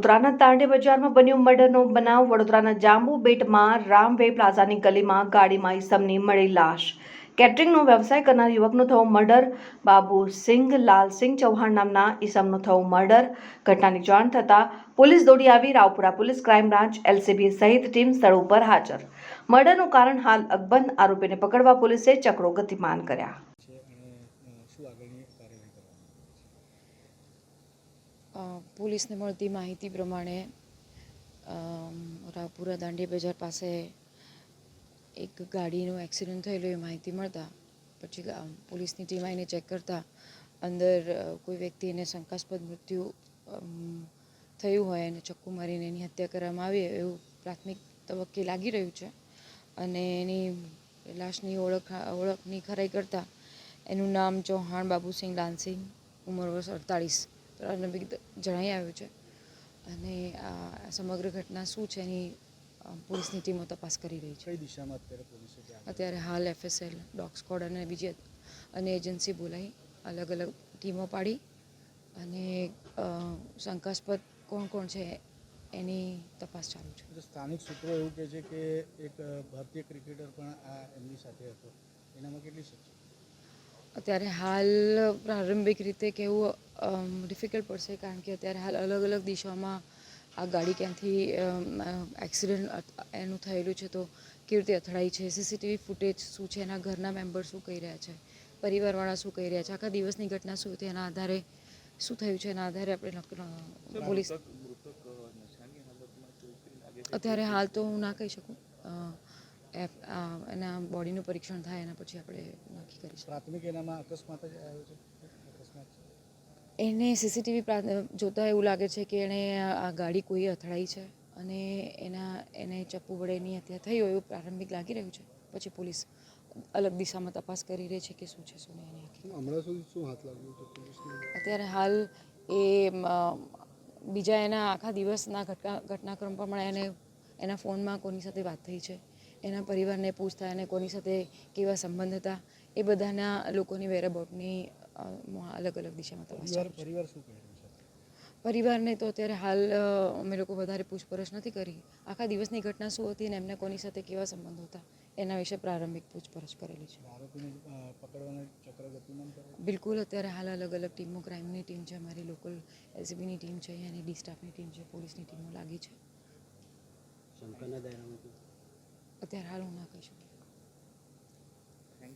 વડોદરાના તાંડે બજારમાં બન્યો મર્ડરનો બનાવ। વડોદરાના જાંબુ બેટમાં રામવે પ્લાઝાની ગલીમાં ગાડીમાં ઈસમની મળી લાશ। કેટરિંગનો વ્યવસાય કરનાર યુવકનો થયો મર્ડર। બાબુસિંહ લાલસિંહ ચૌહાણ નામના ઈસમનો થયો મર્ડર। ઘટનાની જાણ થતાં પોલીસ દોડી આવી। Raopura police crime branch LCB સહિત ટીમ સ્થળ ઉપર હાજર। મર્ડરનું કારણ હાલ અકબંધ। આરોપીને પકડવા પોલીસે ચક્રો ગતિમાન કર્યા। પોલીસને મળતી માહિતી પ્રમાણે રાવપુરા દાંડી બજાર પાસે એક ગાડીનો એક્સિડન્ટ થયેલો એ માહિતી મળતા પછી પોલીસની ટીમ આવીને ચેક કરતા અંદર કોઈ વ્યક્તિને શંકાસ્પદ મૃત્યુ થયું હોય અને ચક્કુ મારીને એની હત્યા કરવામાં આવી એવું પ્રાથમિક તબક્કે લાગી રહ્યું છે। અને એની લાશની ઓળખની ખરાઈ કરતાં એનું નામ ચૌહાણ બાબુસિંહ લાલસિંહ, ઉંમર વર્ષ 48 પ્રારંભિક જણાઈ આવ્યું છે। અને આ સમગ્ર ઘટના શું છે એની પોલીસની ટીમો તપાસ કરી રહી છે। કઈ દિશામાં અત્યારે હાલ FSL, ડોગ સ્ક્વોડ અને બીજી અને એજન્સી બોલાવી અલગ અલગ ટીમો પાડી અને શંકાસ્પદ કોણ કોણ છે એની તપાસ ચાલુ છે। સ્થાનિક સૂત્રો એવું કહે છે કે એક ભારતીય ક્રિકેટર પણ આ એમની સાથે હતો, એનામાં કેટલી શક્તિ? અત્યારે હાલ પ્રારંભિક રીતે કહેવું ડિફિકલ્ટ પડશે કારણ કે અત્યારે હાલ અલગ અલગ દિશામાં આ ગાડી ક્યાંથી એક્સિડન્ટ એનું થયેલું છે તો કેવી રીતે અથડાઈ છે, સીસીટીવી ફૂટેજ શું છે, એના ઘરના મેમ્બર શું કહી રહ્યા છે, પરિવારવાળા શું કહી રહ્યા છે, આખા દિવસની ઘટના શું હતી એના આધારે શું થયું છે એના આધારે આપણે પોલીસ અત્યારે હાલ તો હું ના કહી શકું। એના બોડીનું પરીક્ષણ થાય એના પછી આપણે નક્કી કરીશું। પ્રાથમિક એનામાં અકસ્માત જ આવ્યો છે? એને સીસીટીવી જોતાં એવું લાગે છે કે એણે આ ગાડી કોઈ અથડાઈ છે અને એને ચપ્પુ વડે એની હત્યા થઈ હોય એવું પ્રારંભિક લાગી રહ્યું છે। પછી પોલીસ અલગ દિશામાં તપાસ કરી રહી છે કે શું છે શું નહીં। હમણાં સુધી શું હાથ લાગ્યું છે પોલીસને? અત્યારે હાલ એ બીજા એના આખા દિવસના ઘટનાક્રમ પ્રમાણે એના ફોનમાં કોની સાથે વાત થઈ છે, એના પરિવારને પૂછતા એને કોની સાથે કેવા સંબંધ હતા એ બધાના લોકોની વેરાબાઉટની અલગ અલગ દિશામાં તપાસ ચાલુ છે। પરિવાર શું કહે છે? પરિવારને તો અત્યારે હાલ અમે લોકો વધારે પૂછપરછ નથી કરી। આખા દિવસની ઘટના શું હતી ને એમને કોની સાથે કેવા સંબંધો હતા એના વિશે પ્રારંભિક પૂછપરછ કરેલી છે। બિલકુલ અત્યારે હાલ અલગ અલગ ટીમો, ક્રાઇમની ટીમ છે, અમારી લોકલ એલસીબીની ટીમ છે, અને ડી સ્ટાફની ટીમ છે, પોલીસની ટીમો લાગી છે। અત્યારે હાલ હું ના કહી શકું।